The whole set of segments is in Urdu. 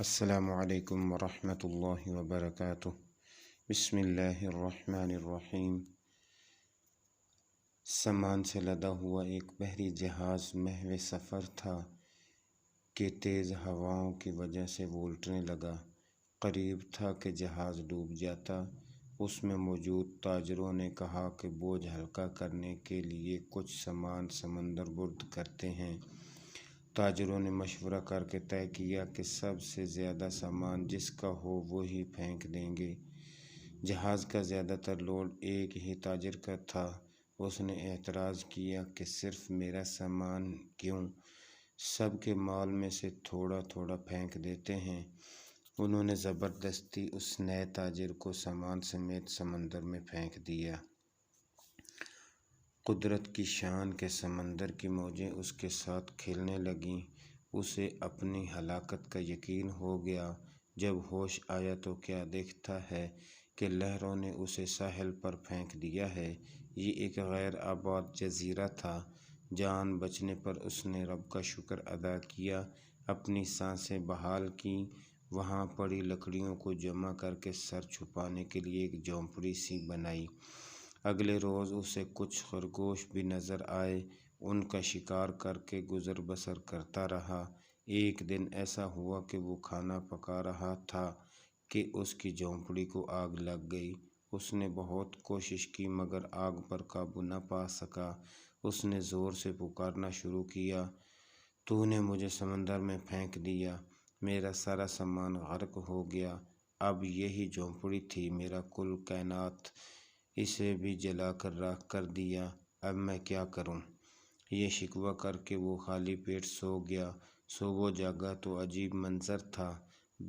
السلام علیکم ورحمۃ اللہ وبرکاتہ۔ بسم اللہ الرحمن الرحیم۔ سامان سے لدا ہوا ایک بحری جہاز محو سفر تھا کہ تیز ہواؤں کی وجہ سے وہ الٹنے لگا۔ قریب تھا کہ جہاز ڈوب جاتا۔ اس میں موجود تاجروں نے کہا کہ بوجھ ہلکا کرنے کے لیے کچھ سامان سمندر برد کرتے ہیں۔ تاجروں نے مشورہ کر کے طے کیا کہ سب سے زیادہ سامان جس کا ہو وہی پھینک دیں گے۔ جہاز کا زیادہ تر لوڈ ایک ہی تاجر کا تھا۔ اس نے اعتراض کیا کہ صرف میرا سامان کیوں، سب کے مال میں سے تھوڑا تھوڑا پھینک دیتے ہیں۔ انہوں نے زبردستی اس نئے تاجر کو سامان سمیت سمندر میں پھینک دیا۔ قدرت کی شان کہ سمندر کی موجیں اس کے ساتھ کھیلنے لگیں۔ اسے اپنی ہلاکت کا یقین ہو گیا۔ جب ہوش آیا تو کیا دیکھتا ہے کہ لہروں نے اسے ساحل پر پھینک دیا ہے۔ یہ ایک غیر آباد جزیرہ تھا۔ جان بچنے پر اس نے رب کا شکر ادا کیا، اپنی سانسیں بحال کیں، وہاں پڑی لکڑیوں کو جمع کر کے سر چھپانے کے لیے ایک جھونپڑی سی بنائی۔ اگلے روز اسے کچھ خرگوش بھی نظر آئے۔ ان کا شکار کر کے گزر بسر کرتا رہا۔ ایک دن ایسا ہوا کہ وہ کھانا پکا رہا تھا کہ اس کی جھونپڑی کو آگ لگ گئی۔ اس نے بہت کوشش کی مگر آگ پر قابو نہ پا سکا۔ اس نے زور سے پکارنا شروع کیا، تو نے مجھے سمندر میں پھینک دیا، میرا سارا سامان غرق ہو گیا، اب یہی جھونپڑی تھی میرا کل کائنات، اسے بھی جلا کر راکھ کر دیا، اب میں کیا کروں؟ یہ شکوہ کر کے وہ خالی پیٹ سو گیا۔ صبح جاگا تو عجیب منظر تھا۔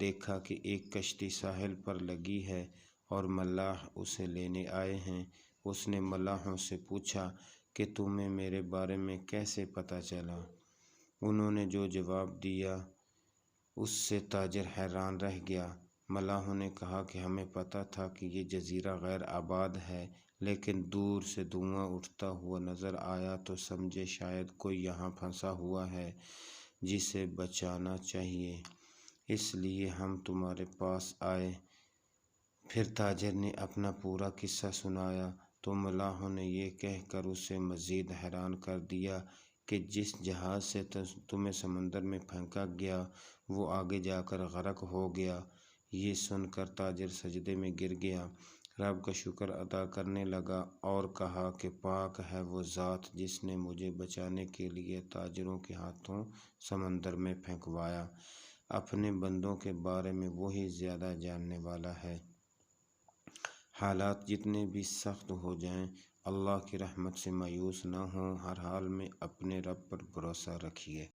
دیکھا کہ ایک کشتی ساحل پر لگی ہے اور ملاح اسے لینے آئے ہیں۔ اس نے ملاحوں سے پوچھا کہ تمہیں میرے بارے میں کیسے پتہ چلا؟ انہوں نے جو جواب دیا اس سے تاجر حیران رہ گیا۔ ملاحوں نے کہا کہ ہمیں پتہ تھا کہ یہ جزیرہ غیر آباد ہے، لیکن دور سے دھواں اٹھتا ہوا نظر آیا تو سمجھے شاید کوئی یہاں پھنسا ہوا ہے جسے بچانا چاہیے، اس لیے ہم تمہارے پاس آئے۔ پھر تاجر نے اپنا پورا قصہ سنایا تو ملاحوں نے یہ کہہ کر اسے مزید حیران کر دیا کہ جس جہاز سے تمہیں سمندر میں پھینکا گیا وہ آگے جا کر غرق ہو گیا۔ یہ سن کر تاجر سجدے میں گر گیا، رب کا شکر ادا کرنے لگا اور کہا کہ پاک ہے وہ ذات جس نے مجھے بچانے کے لیے تاجروں کے ہاتھوں سمندر میں پھینکوایا۔ اپنے بندوں کے بارے میں وہی زیادہ جاننے والا ہے۔ حالات جتنے بھی سخت ہو جائیں، اللہ کی رحمت سے مایوس نہ ہوں، ہر حال میں اپنے رب پر بھروسہ رکھیے۔